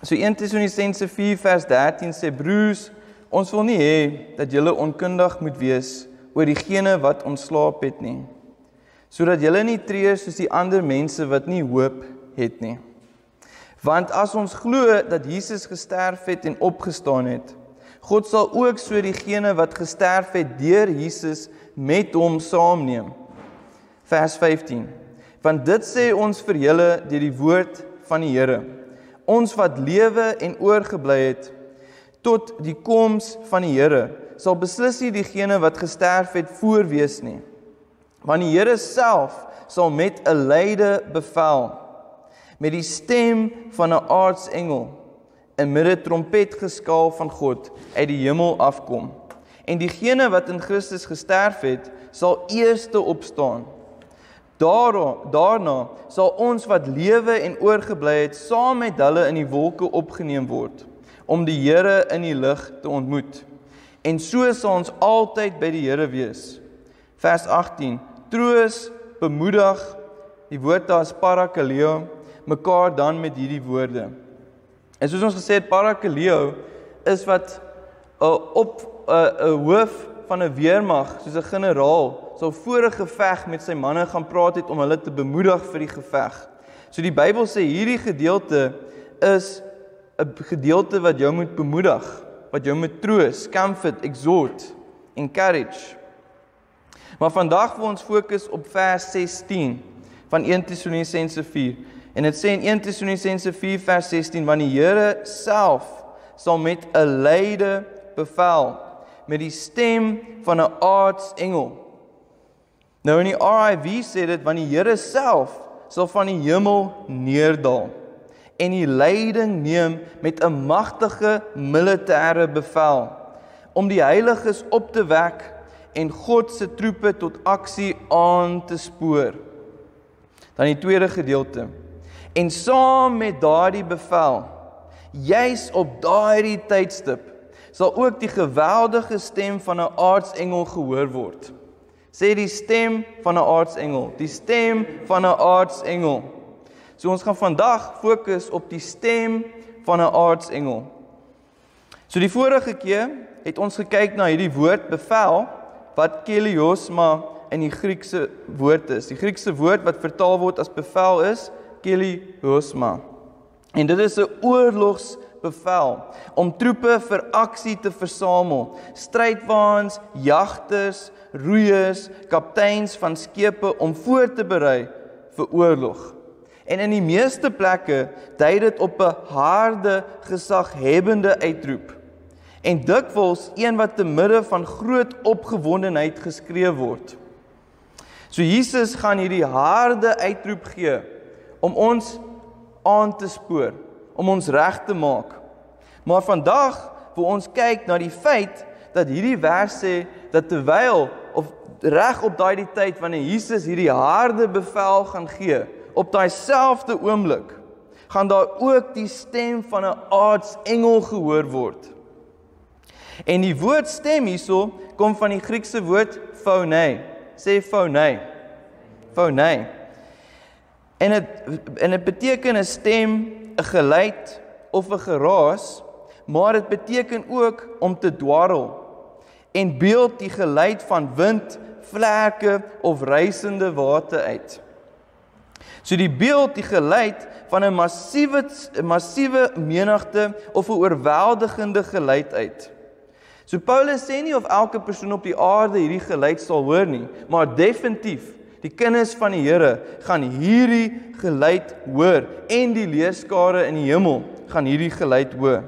So 1 Tessalonisense 4 vers 13 sê, broers, ons wil nie hê dat julle onkundig moet wees oor diegene wat ontslaap het nie, sodat julle nie treur soos die ander mense wat nie hoop het nie. Want as ons glo dat Jesus gesterf het en opgestaan het, God sal ook so diegene wat gesterf het deur Jesus met hom saamneem. Vers 15. Want dit sê ons vir julle deur die woord van die Here. Ons wat lewe en oorgebly het tot die koms van die Here, sal beslis nie diegene wat gesterf het voorwees nie. Want die Here self sal met 'n luide bevel, met die stem van 'n aartsengel, en met 'n trompetgeskaal van God uit die hemel afkom. En diegene wat in Christus gesterf het, sal eerste opstaan. Daarna sal ons wat lewe en oorgebly het, saam met hulle in die wolke opgeneem word, om die Here in die lig te ontmoet. En so sal ons altyd by die Here wees. Vers 18. Troos, bemoedig, die woord daar is parakaleo, mekaar dan met hierdie woorde. En soos ons gesê het, parakaleo is wat op 'n hoof van 'n weermag, soos 'n generaal, sal voor 'n geveg met sy manne gaan praat het om hulle te bemoedig vir die geveg. So die Bybel sê hierdie gedeelte is 'n gedeelte wat jou moet bemoedig, wat jou moet troos, comfort, exhort, encourage. Maar vandag wil ons fokus op vers 16 van 1 Tessalonisense 4. En dit sê in 1 Tessalonisense 4 vers 16, want die Here self sal met 'n luide bevel, met die stem van 'n aartsengel. Nou in die RIV sê dit, want die Here self sal van die hemel neerdal en die leiding neem met 'n magtige militêre bevel, om die heiliges op te wek en God se troepe tot aksie aan te spoor. Dan die tweede gedeelte. En saam met daardie bevel, juis op daardie tydstip, sal ook die geweldige stem van 'n aartsengel gehoor word. Sê die stem van 'n aartsengel, die stem van 'n aartsengel. So ons gaan vandag fokus op die stem van 'n aartsengel. So die vorige keer het ons gekyk na hierdie woord bevel, wat keliosma in die Griekse woord is. Die Griekse woord wat vertaal word as bevel is keliosma. En dit is 'n oorlogsbevel om troepe vir aksie te versamel. Strydwaans, jagters, roeiers, kapteins van skepe om voor te berei vir oorlog. En in die meeste plekke dui dit op 'n harde, gesaghebbende uitroep. En dikwels een wat te midde van groot opgewondenheid geskreeu word. So Jesus gaan hierdie harde uitroep gee om ons aan te spoor, om ons reg te maak. Maar vandag wil ons kyk na die feit dat hierdie vers sê dat terwyl of reg op daai tyd wanneer Jesus hierdie harde bevel gaan gee, op daai selfde oomblik gaan daar ook die stem van 'n aartsengel gehoor word. En die woord stem hierso kom van die Griekse woord phonei. Sê phonei. Phonei. En dit beteken 'n stem, 'n geluid of 'n geraas, maar dit beteken ook om te dwarrel. En beeld die geluid van wind, vlerke of reisende water uit. So die beeld, die geluid van 'n massiewe menigte of 'n oorweldigende geluid uit. So Paulus sê nie of elke persoon op die aarde hierdie geluid sal hoor nie, maar definitief, die kinders van die Here gaan hierdie geluid hoor en die leerskare in die hemel gaan hierdie geluid hoor.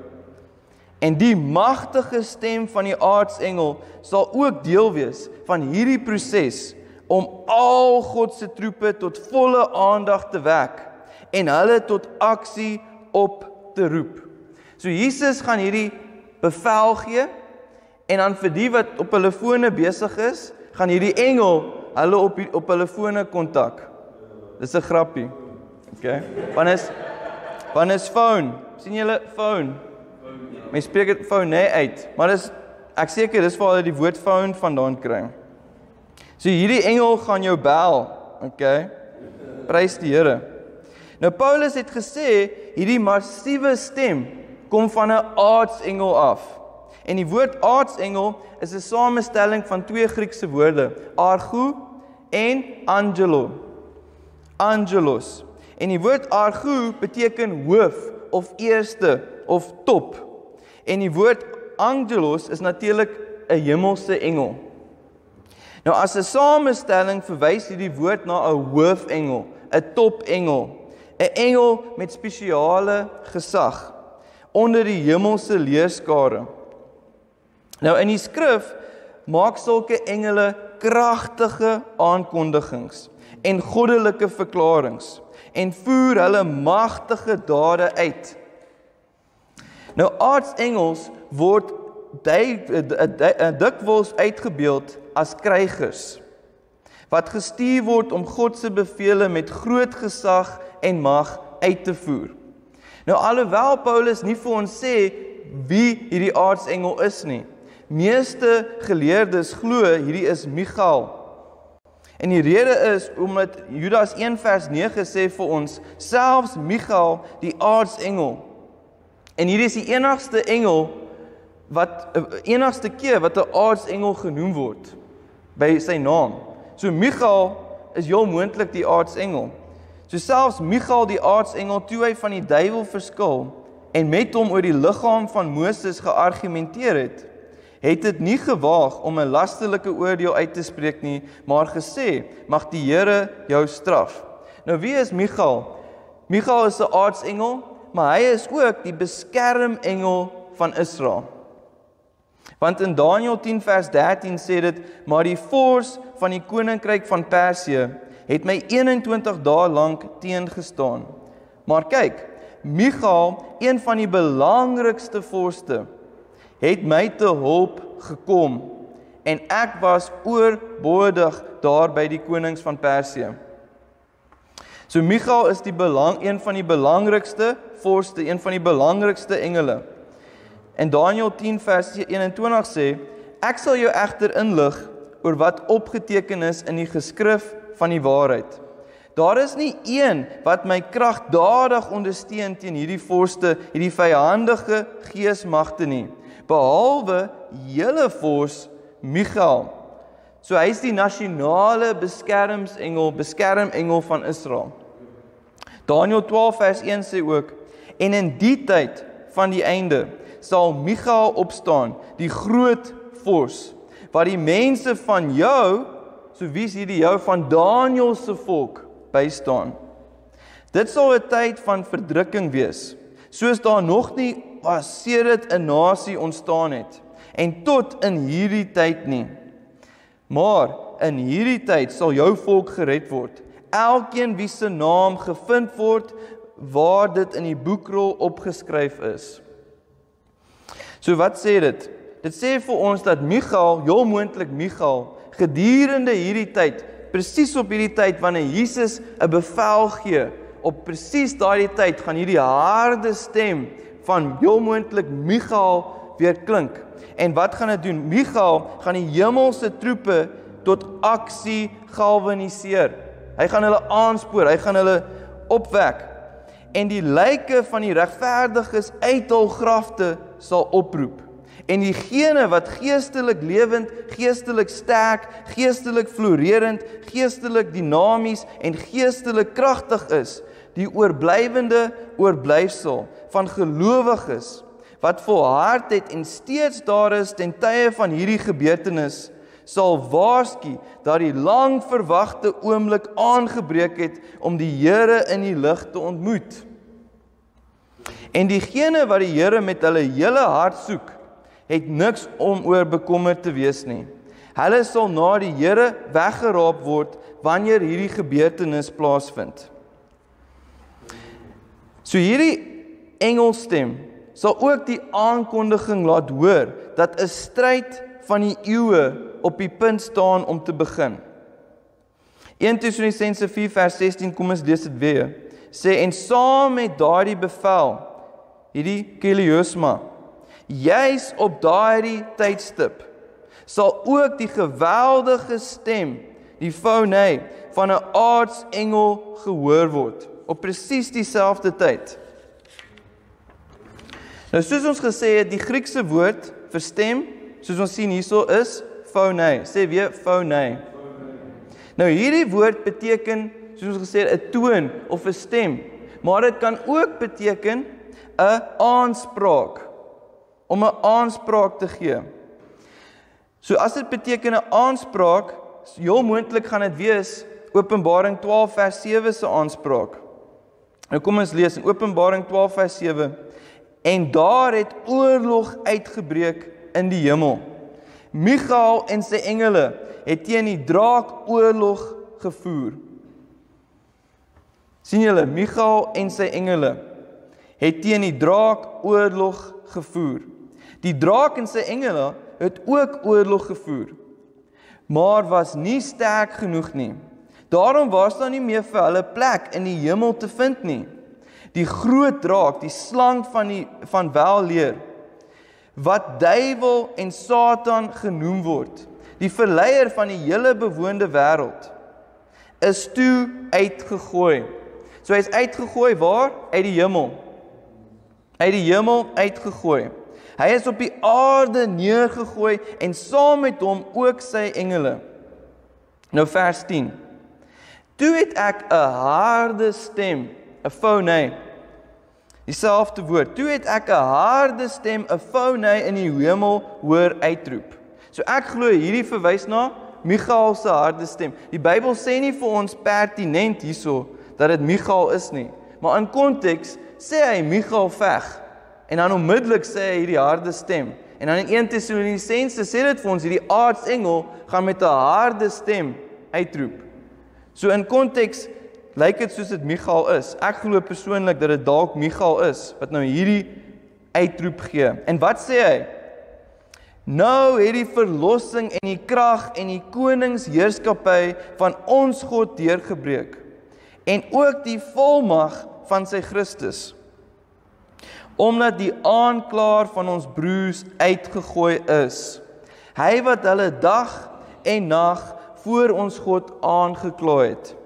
En die magtige stem van die aartsengel sal ook deel wees van hierdie proses om al God se troepe tot volle aandag te wek en hulle tot aksie op te roep. So Jesus gaan hierdie bevel gee en dan vir die wat op hulle fone besig is, gaan hierdie engel hulle op hulle fone kontak. Dis 'n grappie. Okay. Wanneer is phone? Sien julle phone? Mens spreek dit phone uit, maar ek seker dis waar hulle die woord phone vandaan kry. So hierdie engel gaan jou bel, okay? Prys die Here. Nou Paulus het gesê, hierdie massiewe stem kom van 'n aardsengel af. En die woord aardsengel is 'n samestelling van twee Griekse woorde, argo en angelo. Angelos. En die woord argo beteken hoof of eerste of top. En die woord angelos is natuurlik 'n hemelse engel. Nou as 'n samestelling verwys hierdie woord na 'n hoofengel, 'n topengel, 'n engel met spesiale gesag onder die hemelse leerskare. Nou in die skrif maak sulke engele kragtige aankondigings en goddelike verklaringe en voer hulle magtige dade uit. Nou aardsengels word dikwels uitgebeeld as krygers, wat gestuur word om God se bevele met groot gesag en mag uit te voer. Nou alhoewel Paulus nie vir ons sê wie hierdie aardsengel is nie, meeste geleerdes glo hierdie is Michael. En die rede is omdat Judas 1 vers 9 sê vir ons, selfs Michael die aardsengel. En hierdie is die enigste keer wat 'n aardsengel genoem word by sy naam. So Michael is heel moontlik die aardsengel. So selfs Michael die aardsengel, toe hy van die duiwel verskil en met hom oor die liggaam van Moses geargumenteer het dit nie gewaag om 'n lasterlike oordeel uit te spreek nie, maar gesê, mag die Here jou straf. Nou wie is Michael? Michael is 'n aardsengel, maar hy is ook die beskermengel van Israel. Want in Daniël 10 vers 13 sê dit, maar die vors van die koninkryk van Persië het my 21 dae lank teengestaan. Maar kyk, Michael, een van die belangrikste vorste, het my te hulp gekom en ek was oorbodig daar by die konings van Persië. So Michael is een van die belangrikste vorste, een van die belangrikste engele. En Daniël 10 vers 21 sê, ek sal jou egter inlig oor wat opgeteken is in die geskrif van die waarheid. Daar is nie een wat my kragdadig ondersteun teen hierdie vorste, hierdie vyhandige geesmagte nie, behalwe julle vors Michael. So hy is die nasionale beskermengel van Israel. Daniël 12 vers 1 sê ook, en in die tyd van die einde sal Michael opstaan, die groot vors, wat die mense van jou, so wie is hierdie jou, van Daniël se volk, bystaan. Dit sal 'n tyd van verdrukking wees, soos daar nog nie sedert 'n nasie ontstaan het, en tot in hierdie tyd nie. Maar in hierdie tyd sal jou volk gered word, elkeen wie se naam gevind word, waar dit in die boekrol opgeskryf is. So wat sê dit? Dit sê vir ons dat Michael, heel moontlik Michael, gedurende hierdie tyd, presies op hierdie tyd wanneer Jesus 'n bevel gee, op presies daardie tyd gaan hierdie harde stem van heel moontlik Michael weer klink. En wat gaan dit doen? Michael gaan die hemelse troepe tot aksie galvaniseer. Hy gaan hulle aanspoor, hy gaan hulle opwek. En die lyke van die regverdiges uit hul grafte sal oproep. En diegene wat geestelik lewend, geestelik sterk, geestelik florerend, geestelik dinamies en geestelik kragtig is, die oorblywende oorblyfsel van gelowiges, wat volhard het en steeds daar is ten tye van hierdie gebeurtenis, sal waarsku dat die lang verwagte oomblik aangebreek het om die Here in die lig te ontmoet. En diegene wat die Here met hulle hele hart soek, het niks om oor bekommerd te wees nie. Hulle sal na die Here weggeraap word wanneer hierdie gebeurtenis plaasvind. So hierdie engelstem sal ook die aankondiging laat hoor dat 'n stryd van die eeue op die punt staan om te begin. 1 Tessalonisense 4 vers 16, kom ons lees dit weer, sê, en saam met daardie bevel, hierdie keliosma, juis op daardie tydstip, sal ook die geweldige stem, die founei, van 'n aardsengel gehoor word, op presies dieselfde tyd. Nou soos ons gesê het, die Griekse woord vir stem, soos ons sien hierso is phonē. Sê weer phonē. Nou hierdie woord beteken, soos ons gesê het, 'n toon of 'n stem, maar dit kan ook beteken 'n aanspraak, om 'n aanspraak te gee. So as dit beteken 'n aanspraak, heel moontlik gaan dit wees Openbaring 12 vers 7 se aanspraak. Nou kom ons lees in Openbaring 12 vers 7. En daar het oorlog uitgebreek in die hemel. Michael en sy engele het teen die draak oorlog gevoer. Sien julle, Michael en sy engele het teen die draak oorlog gevoer. Die draak en sy engele het ook oorlog gevoer, maar was nie sterk genoeg nie. Daarom was daar nie meer vir hulle plek in die hemel te vind nie. Die groot draak, die slang van welleer, wat duiwel en Satan genoem word, die verleier van die hele bewoonde wêreld, is toe uitgegooi. So hy is uitgegooi waar? Uit die hemel. Uit die hemel uitgegooi. Hy is op die aarde neergegooi en saam met hom ook sy engele. Nou vers 10. Toe het ek 'n harde stem, 'n phonē, dieselfde woord. Toe het ek 'n harde stem, 'n phonē in die hemel hoor uitroep. So ek glo hierdie verwys na Michael se harde stem. Die Bybel sê nie vir ons pertinent hierso dat dit Michael is nie, maar in konteks sê hy Michael veg. En dan onmiddellik sê hy hierdie harde stem. En dan in 1 Tessalonisense sê dit vir ons, hierdie aardsengel gaan met 'n harde stem uitroep. So in konteks lyk dit soos dit Michael is. Ek glo persoonlik dat dit dalk Michael is, wat nou hierdie uitroep gee. En wat sê hy? Nou het die verlossing en die krag en die koningsheerskappy van ons God deurgebreek. En ook die volmag van sy Christus. Omdat die aanklaer van ons broers uitgegooi is. Hy wat hulle dag en nag voor ons God aangekla het.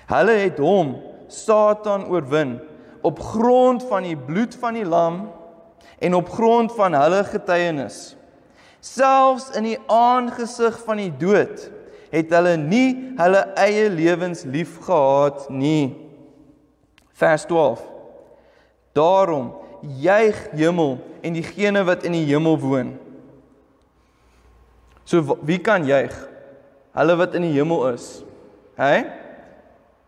Hulle het hom, Satan, oorwin op grond van die bloed van die lam en op grond van hulle getuienis. Selfs in die aangesig van die dood het hulle nie hulle eie lewens lief gehad nie. Vers 12. Daarom juig hemel en diegene wat in die hemel woon. So wie kan juig? Hulle wat in die hemel is.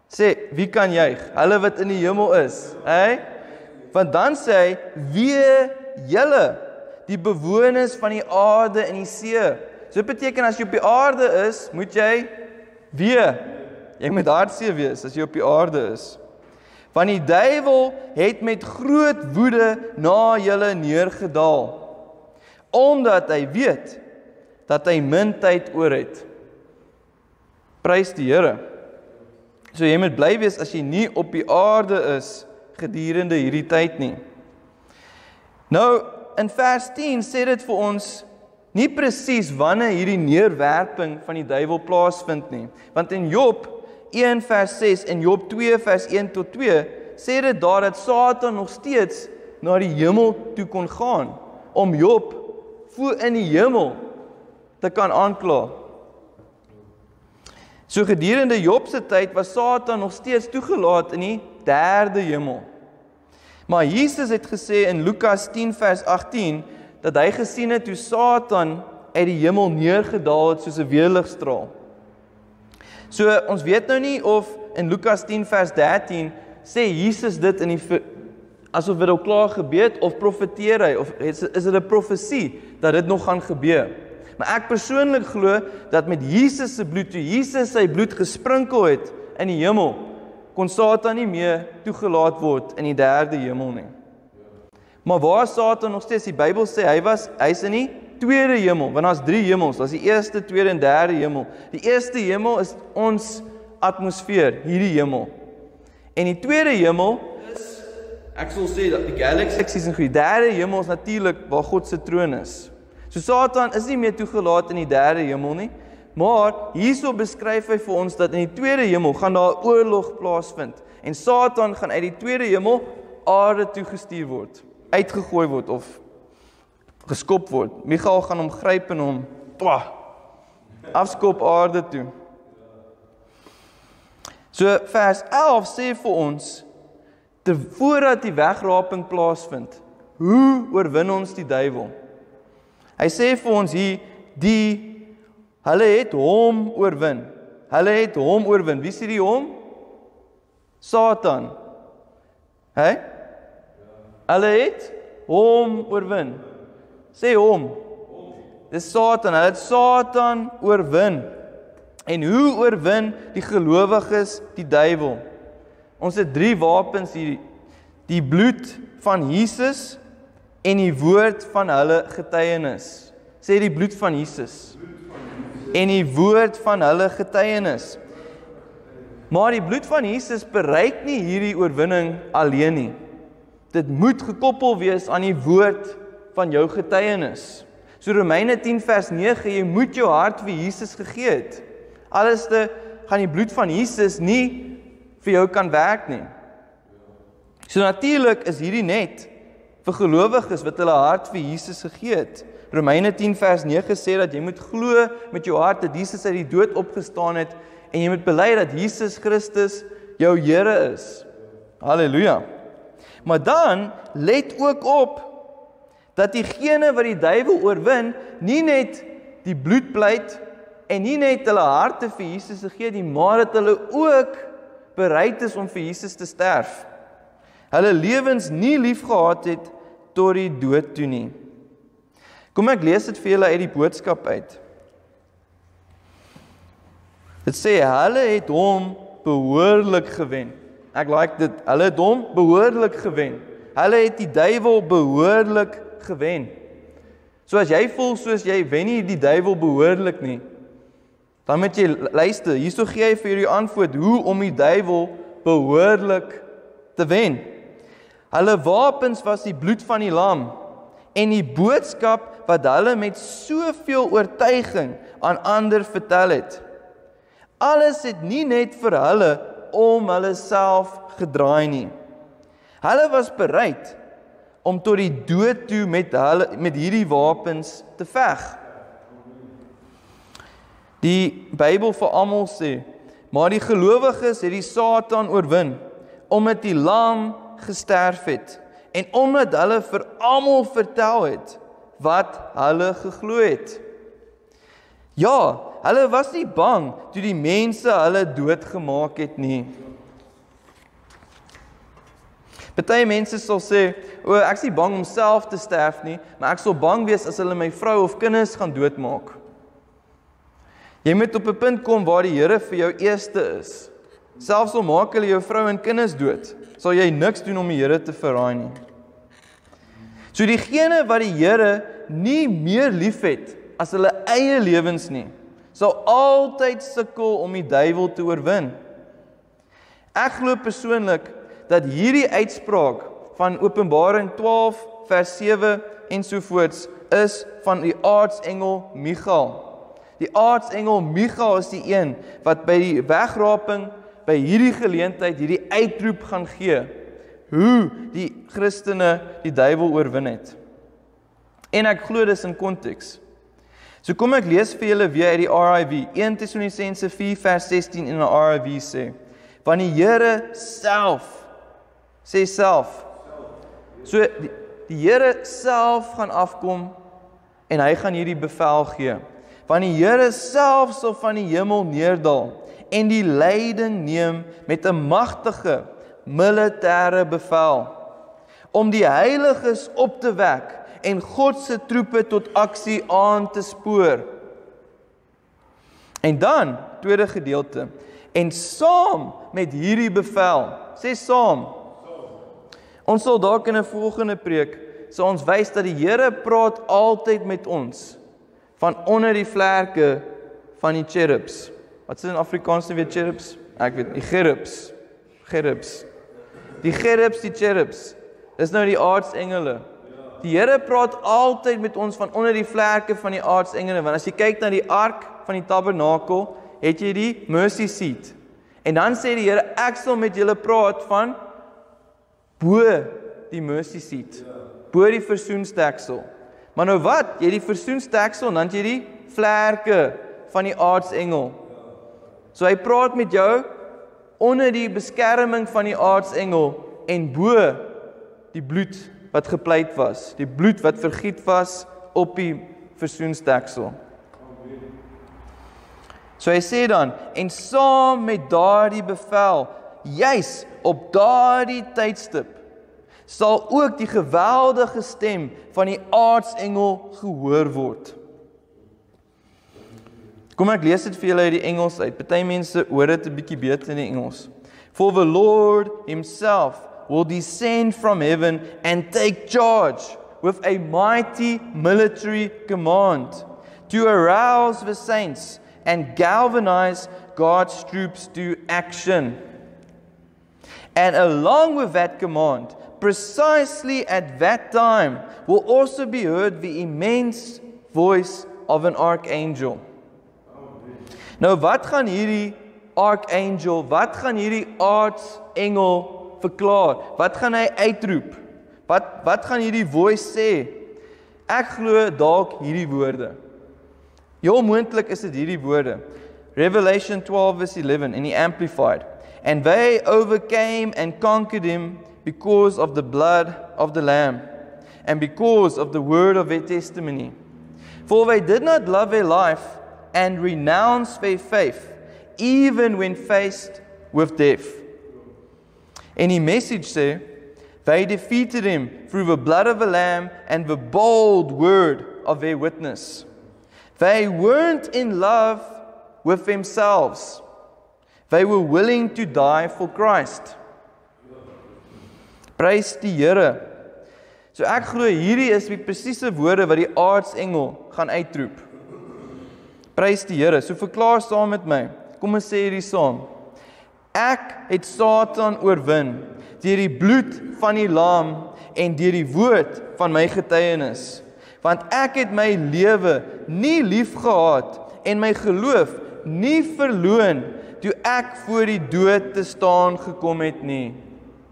Sê, wie kan juig? Hulle wat in die hemel is. Want dan sê hy, wee julle, die bewoners van die aarde en die see. So dit beteken as jy op die aarde is, moet jy wee. Jy moet hartseer wees as jy op die aarde is. Want die duiwel het met groot woede na julle neergedaal, omdat hy weet dat hy min tyd oor het. Prys die Here. So jy moet bly wees as jy nie op die aarde is gedurende hierdie tyd nie. Nou, in vers 10 sê dit vir ons nie presies wanneer hierdie neerwerping van die duiwel plaasvind nie. Want in Job 1 vers 6 en Job 2 vers 1 tot 2 sê dit daar dat Satan nog steeds na die hemel toe kon gaan om Job in die hemel te kan aankla. So gedurende Job se tyd was Satan nog steeds toegelaat in die 3de hemel. Maar Jesus het gesê in Lukas 10 vers 18 dat hy gesien het hoe Satan uit die hemel neergedaal het soos 'n weerligstraal. So ons weet nou nie of in Lukas 10 vers 13 sê Jesus dit in die asof dit al klaar gebeur het of profeteer hy of is dit 'n profesie dat dit nog gaan gebeur. Maar ek persoonlik glo dat met Jesus se bloed, toe Jesus sy bloed gesprinkel het in die hemel, kon Satan nie meer toegelaat word in die 3de hemel nie. Maar waar Satan nog steeds, die Bybel sê hy's in die 2de hemel, want daar's 3 hemels, daar's die 1ste, 2de en 3de hemel. Die 1ste hemel is ons atmosfeer, hierdie hemel. En die 2de hemel is, ek sal sê dat die galaksies en die 3de hemel is natuurlik waar God se troon is. So Satan is nie meer toegelaat in die 3de hemel nie, maar hierso beskryf hy vir ons dat in die 2de hemel gaan daar 'n oorlog plaasvind en Satan gaan uit die 2de hemel aarde toe gestuur word, uitgegooi word of geskop word. Michael gaan hom gryp en hom afskop aarde toe. So vers 11 sê vir ons, voordat die wegraping plaasvind, hoe oorwin ons die duiwel? Hy sê vir ons hier, hulle het hom oorwin. Hulle het hom oorwin. Wie sê die hom? Satan. Hulle het hom oorwin. Sê hom. Dis Satan. Hulle het Satan oorwin. En hoe oorwin die gelowiges die duiwel? Ons het 3 wapens hier. Die bloed van Jesus en die woord van hulle getuienis. Sê die bloed van Jesus. En die woord van hulle getuienis. Maar die bloed van Jesus bereik nie hierdie oorwinning alleen nie. Dit moet gekoppel wees aan die woord van jou getuienis. So Romeine 10 vers 9, jy moet jou hart vir Jesus gegee het. Anderste gaan die bloed van Jesus nie vir jou kan werk nie. So natuurlik is hierdie net vir gelowiges wat hulle hart vir Jesus gegee het. Romeine 10 vers 9 sê dat jy moet glo met jou hart dat Jesus uit die dood opgestaan het en jy moet bely dat Jesus Christus jou Here is. Halleluja. Maar dan let ook op dat diegene wat die duiwel oorwin nie net die bloed pleit en nie net hulle harte vir Jesus gegee nie, maar dat hulle ook bereid is om vir Jesus te sterf. Hulle lewens nie lief gehad het tot die dood toe nie. Kom ek lees dit vir julle uit die boodskap uit. Dit sê, hulle het hom behoorlik gewen. Ek like dit, hulle het hom behoorlik gewen. Hulle het die duiwel behoorlik gewen. So as jy voel soos jy wen nie die duiwel behoorlik nie, dan moet jy luister, hierso gee hy vir jou die antwoord, hoe om die duiwel behoorlik te wen. Hulle wapens was die bloed van die lam, en die boodskap wat hulle met soveel oortuiging aan ander vertel het. Alles het nie net vir hulle om hulle self gedraai nie. Hulle was bereid om tot die dood toe met hierdie wapens te veg. Die Bybel vir almal sê, maar die gelowiges het die Satan oorwin, omdat die lam gesterf het, en omdat hulle vir almal vertel het, wat hulle geglo het. Ja, hulle was nie bang, toe die mense hulle doodgemaak het nie. Party mense sal sê, ek is nie bang om self te sterf nie, maar ek sal bang wees as hulle my vrou of kinders gaan doodmaak. Jy moet op 'n punt kom waar die Here vir jou eerste is. Selfs al maak hulle jou vrou en kinders dood, sal jy niks doen om die Here te verraai nie. So diegene wat die Here nie meer lief het as hulle eie lewens nie, sal altyd sukkel om die duiwel te oorwin. Ek glo persoonlik dat hierdie uitspraak van Openbaring 12 vers 7 ensovoorts is van die aartsengel Michael. Die aartsengel Michael is die een wat by die wegraping, by hierdie geleentheid, hierdie uitroep gaan gee, hoe die Christene die duiwel oorwin het. En ek glo dis in konteks. So kom ek lees vir julle weer uit die RIV, 1 Tessalonisense 4 vers 16 in die RIV sê, want die Here self, sê self, so die Here self gaan afkom, en hy gaan hierdie bevel gee, want die Here self sal van die hemel neerdal, en die leiding neem met 'n magtige militêre bevel, om die heiliges op te wek, en God se troepe tot aksie aan te spoor. En dan, tweede gedeelte, en saam met hierdie bevel, sê saam, ons sal dalk in 'n volgende preek, sal ons wys dat die Here praat altyd met ons, van onder die vlerke van die cherubs. Wat is in Afrikaans weer cherubs? Ek weet nie, gerubs. Die gerubs, die cherubs, dis nou die aartsengele. Die Here praat altyd met ons van onder die vlerke van die aartsengele, want as jy kyk na die ark van die tabernakel, het jy die mercy seat. En dan sê die Here, ek sal met julle praat van bo die mercy seat, bo die versoensteksel. Maar nou wat? Jy het die versoensteksel en dan het jy die vlerke van die aartsengel. So hy praat met jou onder die beskerming van die aartsengel en bo die bloed wat gepleit was, die bloed wat vergiet was op die versoensteksel. So hy sê dan, en saam met daardie bevel, juis op daardie tydstip, sal ook die geweldige stem van die aartsengel gehoor word. Kom ek lees dit vir julle uit die Engels uit. Party mense hoor dit 'n bietjie beter in die Engels. For the Lord himself will descend from heaven and take charge with a mighty military command to arouse the saints and galvanize God's troops to action. And along with that command, precisely at that time, will also be heard the immense voice of an archangel. Nou wat gaan hierdie archangel, wat gaan hierdie aartsengel verklaar? Wat gaan hy uitroep? Wat gaan hierdie voice sê? Ek glo dalk hierdie woorde. Heel moontlik is dit hierdie woorde. Revelation 12 verse 11 in die Amplified. And they overcame and conquered him because of the blood of the Lamb and because of the word of their testimony. For they did not love their life and renounce their faith, even when faced with death. En die message sê, they defeated him through the blood of the Lamb and the bold word of their witness. They weren't in love with themselves. They were willing to die for Christ. Prys die Here. So ek glo hierdie is die presiese woorde wat die aartsengel gaan uitroep. Prys die Here. So verklaar saam met my. Kom ons sê hierdie saam. Ek het Satan oorwin deur die bloed van die lam en deur die woord van my getuienis. Want ek het my lewe nie liefgehad en my geloof nie verloon toe ek voor die dood te staan gekom het nie.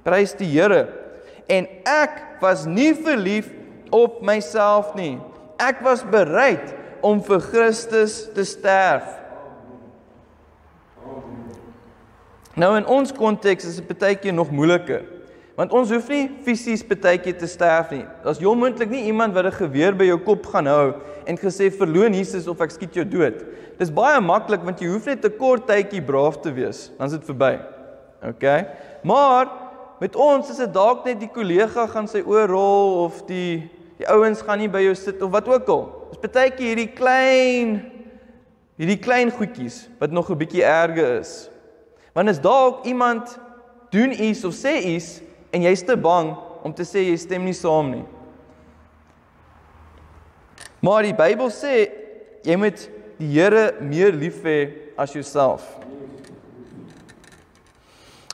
Prys die Here. En ek was nie verlief op myself nie. Ek was bereid om vir Christus te sterf. Nou in ons konteks is dit partykeer nog moeiliker. Want ons hoef nie fisies partykeer te sterf nie. Daar's heel moontlik nie iemand wat 'n geweer by jou kop gaan hou en gesê verloon Jesus of ek skiet jou dood. Dis baie maklik want jy hoef net 'n kort tydjie braaf te wees, dan is dit verby. Okay? Maar met ons is dit dalk net die kollega gaan sy oor rol of die ouens gaan nie by jou sit of wat ook al. Dis partykeer hierdie klein goedjies wat nog 'n bietjie erger is. Want as dalk iemand doen iets of sê iets en jy's te bang om te sê jy stem nie saam nie. Maar die Bybel sê jy moet die Here meer lief hê as jouself.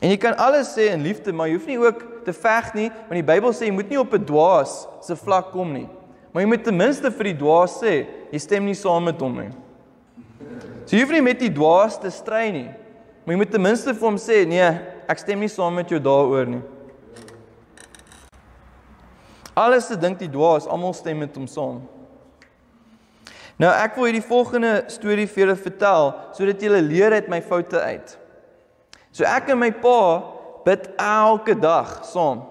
En jy kan alles sê in liefde, maar jy hoef nie ook te veg nie, want die Bybel sê jy moet nie op 'n dwaas se vlak kom nie. Maar jy moet ten minste vir die dwaas sê jy stem nie saam met hom nie. So jy hoef nie met die dwaas te stry nie. Maar jy moet ten minste vir hom sê, nee, ek stem nie saam met jou daaroor nie. Alles se dink die dwaas, almal stem met hom saam. Nou ek wil hierdie volgende storie vir julle vertel, sodat julle leer uit my foute uit. So ek en my pa bid elke dag saam.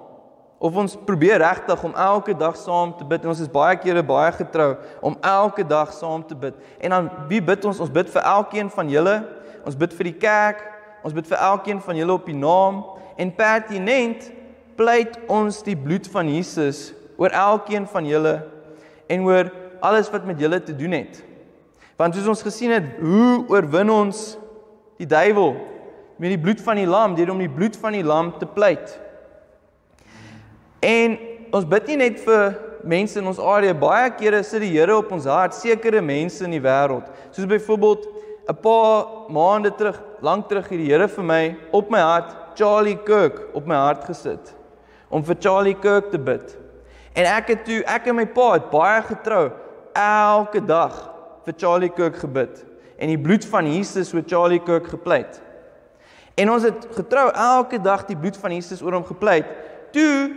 Of ons probeer regtig om elke dag saam te bid. En ons is baie kere baie getrou om elke dag saam te bid. En dan wie bid ons? Ons bid vir elkeen van julle. Ons bid vir die kerk, ons bid vir elkeen van julle op die naam, en pertinent pleit ons die bloed van Jesus oor elkeen van julle, en oor alles wat met julle te doen het. Want soos ons gesien het, hoe oorwin ons die duiwel? Met die bloed van die lam, deur om die bloed van die lam te pleit. En ons bid nie net vir mense in ons area, baie kere sit die Here op ons hart, sekere mense in die wêreld, soos byvoorbeeld 'n paar maande terug, lank terug het die Here vir my op my hart Charlie Kirk op my hart gesit om vir Charlie Kirk te bid. En ek en my pa het baie getrou elke dag vir Charlie Kirk gebid en die bloed van Jesus oor Charlie Kirk gepleit. En ons het getrou elke dag die bloed van Jesus oor hom gepleit Toe,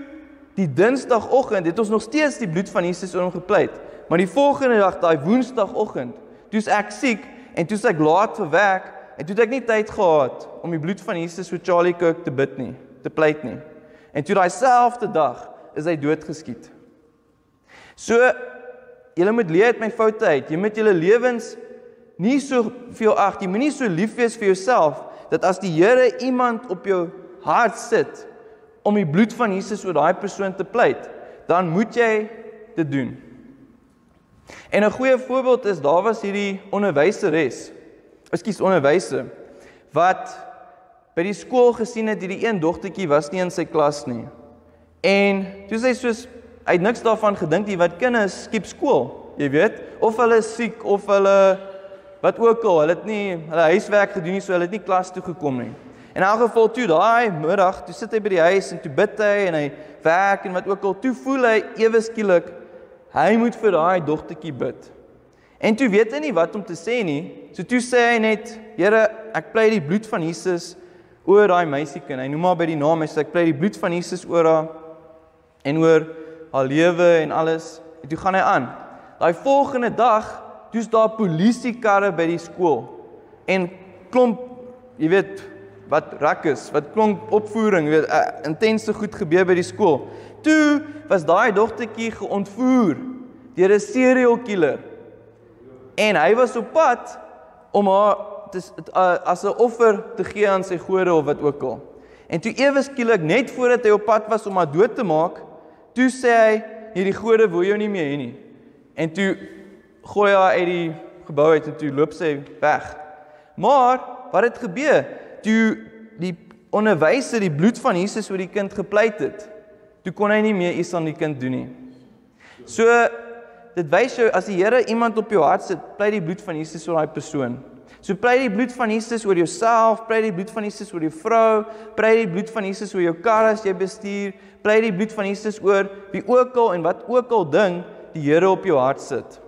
die dinsdagoggend, het ons nog steeds die bloed van Jesus oor hom gepleit. Maar die volgende dag, daai woensdagoggend, toe is ek siek, en toe is ek laat vir werk, en toe het ek nie tyd gehad om die bloed van Jesus vir Charlie Kirk te bid nie, te pleit nie. En toe daai selfde dag is hy doodgeskiet. So, julle moet leer uit my foute uit. Jy moet julle lewens nie so veel ag, jy moet nie so lief wees vir jouself, dat as die Here iemand op jou hart sit, om die bloed van Jesus oor daai persoon te pleit, dan moet jy dit doen. En 'n goeie voorbeeld is, daar was hierdie onderwyser, wat by die skool gesien het, hierdie een dogtertjie was nie in sy klas nie. En toe sê hy soos, hy het niks daarvan gedink, die wat kinders skiep skool, jy weet, of hulle is siek, of hulle, wat ook al, hulle het nie, hulle huiswerk gedoen nie, so hulle het nie klas toe gekom nie. En in elk geval toe, daai middag, toe sit hy by die huis, en toe bid hy, en hy werk, en wat ook al, toe voel hy ewe skielik, hy moet vir daai dogtertjie bid. En toe weet hy nie wat om te sê nie, so toe sê hy net, Here, ek pleit die bloed van Jesus oor daai meisiekind, hy noem haar by die naam, hy sê, ek pleit die bloed van Jesus oor haar, en oor haar lewe en alles, en toe gaan hy aan. Daai volgende dag, toe is daar polisiekarre by die skool, en klomp, jy weet, wat rakkes, wat klomp opvoering, weet, intense goed gebeur by die skool. Toe was daai dogtertjie geontvoer deur 'n serial killer. En hy was op pad om haar as 'n offer te gee aan sy gode of wat ook al. En toe ewe skielik, net voordat hy op pad was om haar dood te maak, toe sê hy, hierdie gode wil jou nie meer hê nie. En toe gooi hy haar uit die gebou uit en toe loop sy weg. Maar wat het gebeur? Toe die onderwyser die bloed van Jesus oor die kind gepleit het, toe kon hy nie meer iets aan die kind doen nie. So, dit wys jou, as die Here iemand op jou hart sit, pleit die bloed van Jesus oor daai persoon. So pleit die bloed van Jesus oor jouself, pleit die bloed van Jesus oor jou vrou, pleit die bloed van Jesus oor jou kar as jy bestuur, pleit die bloed van Jesus oor wie ook al en wat ook al ding die Here op jou hart sit.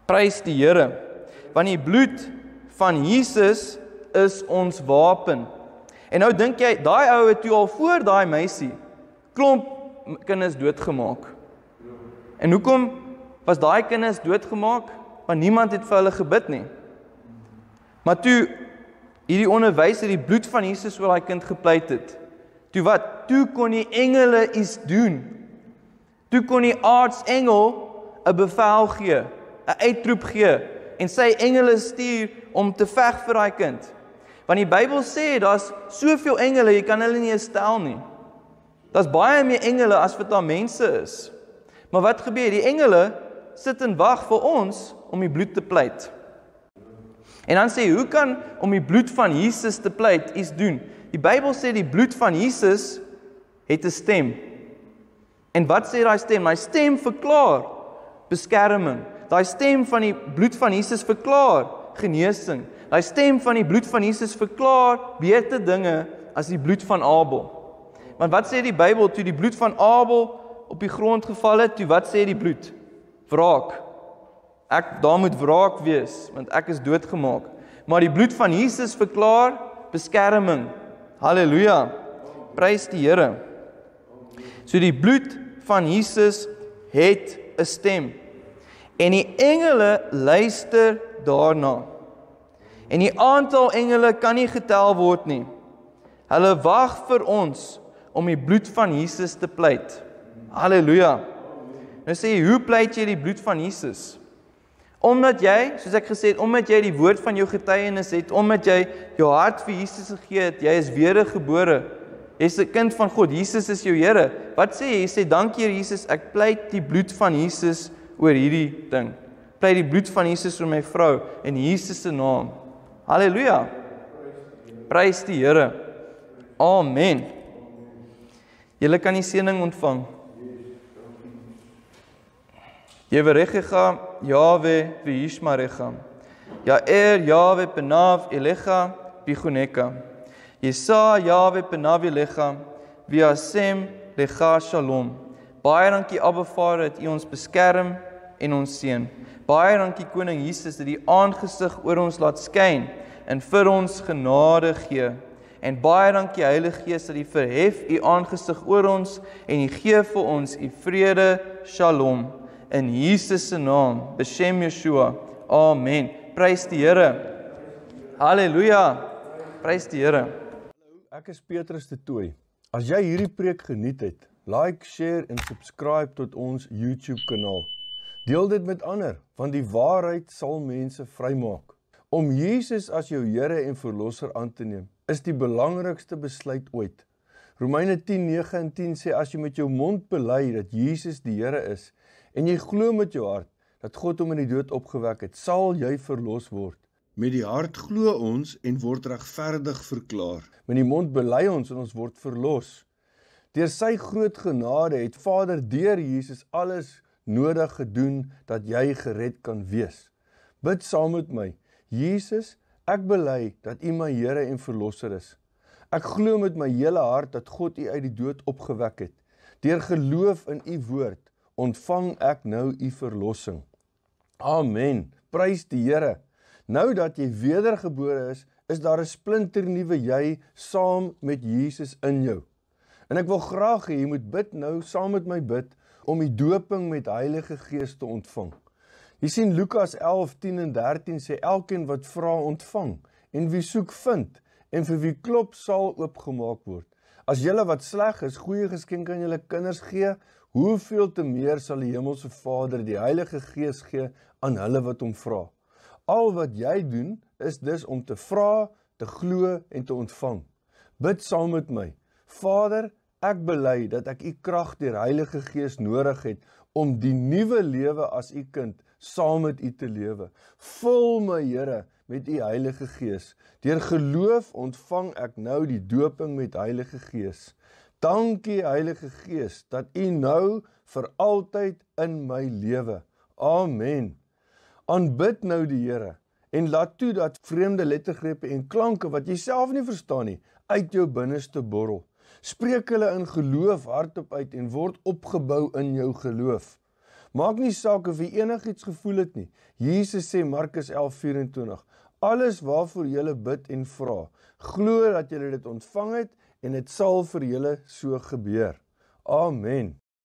Prys die Here, want die bloed van Jesus is ons wapen. En nou dink jy, daai ou het toe al voor daai meisie klomp kinders doodgemaak. En hoekom was daai kinders doodgemaak? Want niemand het vir hulle gebid nie. Maar toe hierdie onderwyser die bloed van Jesus oor daai kind gepleit het, toe wat? Toe kon die engele iets doen. Toe kon die aartsengel 'n bevel gee, 'n uitroep gee, en sy engele stuur om te veg vir daai kind. Want die Bybel sê, daar's soveel engele, jy kan hulle nie eens tel nie. Daar's baie meer engele as wat daar mense is. Maar wat gebeur? Die engele sit en wag vir ons om die bloed te pleit. En dan sê, hoe kan om die bloed van Jesus te pleit iets doen? Die Bybel sê die bloed van Jesus het 'n stem. En wat sê daai stem? Daai stem verklaar beskerming. Daai stem van die bloed van Jesus verklaar genesing. Daai stem van die bloed van Jesus verklaar beter dinge as die bloed van Abel. Want wat sê die Bybel toe die bloed van Abel op die grond geval het? Toe wat sê die bloed? Wraak. Daar moet wraak wees, want ek is doodgemaak. Maar die bloed van Jesus verklaar beskerming. Halleluja. Prys die Here. So die bloed van Jesus het 'n stem. En die engele luister daarna. En die aantal engele kan nie getel word nie. Hulle wag vir ons om die bloed van Jesus te pleit. Halleluja. Nou sê jy, hoe pleit jy die bloed van Jesus? Omdat jy, soos ek gesê het, omdat jy die woord van jou getuienis het, omdat jy jou hart vir Jesus gegee het, jy is wedergebore. Jy is 'n kind van God, Jesus is jou Here. Wat sê jy? Jy sê, dankie Here Jesus, ek pleit die bloed van Jesus oor hierdie ding. Pleit die bloed van Jesus oor my vrou, in Jesus se naam. Halleluja. Prys die Here. Amen. Julle kan die seëning ontvang. Yevarechecha, Yahweh v'yishmarecha. Ya'er Yahweh penav elecha v'chuneka. Yesa Yahweh penav elecha v'yasem lecha shalom. Baie dankie Abba Vader dat U ons beskerm en ons seën. Baie dankie Koning Jesus dat U aangesig oor ons laat skyn en vir ons genade gee. En baie dankie Heilige Gees dat U verhef U aangesig oor ons en U gee vir ons U vrede, Shalom. In Jesus se naam, Beshem Yeshua. Amen. Prys die Here. Halleluja. Prys die Here. Ek is Petrus de Tooy. As jy hierdie preek geniet het, like, share en subscribe tot ons YouTube kanaal. Deel dit met ander, want die waarheid sal mense vrymaak. Om Jesus as jou Here en Verlosser aan te neem, is die belangrikste besluit ooit. Romeine 10:9 en 10 sê, as jy met jou mond bely dat Jesus die Here is, en jy glo met jou hart, dat God hom in die dood opgewek het, sal jy verlos word. Met die hart glo ons en word regverdig verklaar. Met die mond bely ons en ons word verlos. Deur sy groot genade het Vader deur Jesus alles nodig gedoen dat jy gered kan wees. Bid saam met my. Jesus, ek bely dat U my Here en Verlosser is. Ek glo met my hele hart dat God U uit die dood opgewek het. Deur geloof in U woord ontvang ek nou U verlossing. Amen. Prys die Here. Nou dat jy wedergebore is daar 'n splinternuwe jy saam met Jesus in jou. En ek wil graag hê jy moet bid nou saam met my bid om die doping met Heilige Gees te ontvang. Jy sien Lukas 11:10 en 13 sê elkeen wat vra ontvang en wie soek vind en vir wie klop sal oopgemaak word. As julle wat sleg is goeie geskenke aan julle kinders gee, hoeveel te meer sal die Hemelse Vader die Heilige Gees gee aan hulle wat hom vra. Al wat jy doen is dus om te vra, te glo en te ontvang. Bid saam met my. Vader, ek bely dat ek U krag deur Heilige Gees nodig het om die nuwe lewe as U kind saam met U te lewe. Vul my Here met U Heilige Gees. Deur geloof ontvang ek nou die doping met Heilige Gees. Dankie Heilige Gees dat U nou vir altyd in my lewe. Amen. Aanbid nou die Here en laat toe dat vreemde lettergrepe en klanke wat jy self nie verstaan nie, uit jou binneste borrel. Spreek hulle in geloof hardop uit en word opgebou in jou geloof. Maak nie saak of jy enigiets gevoel het nie. Jesus sê Markus 11:24, alles waarvoor julle bid en vra, glo dat julle dit ontvang het en dit sal vir julle so gebeur. Amen.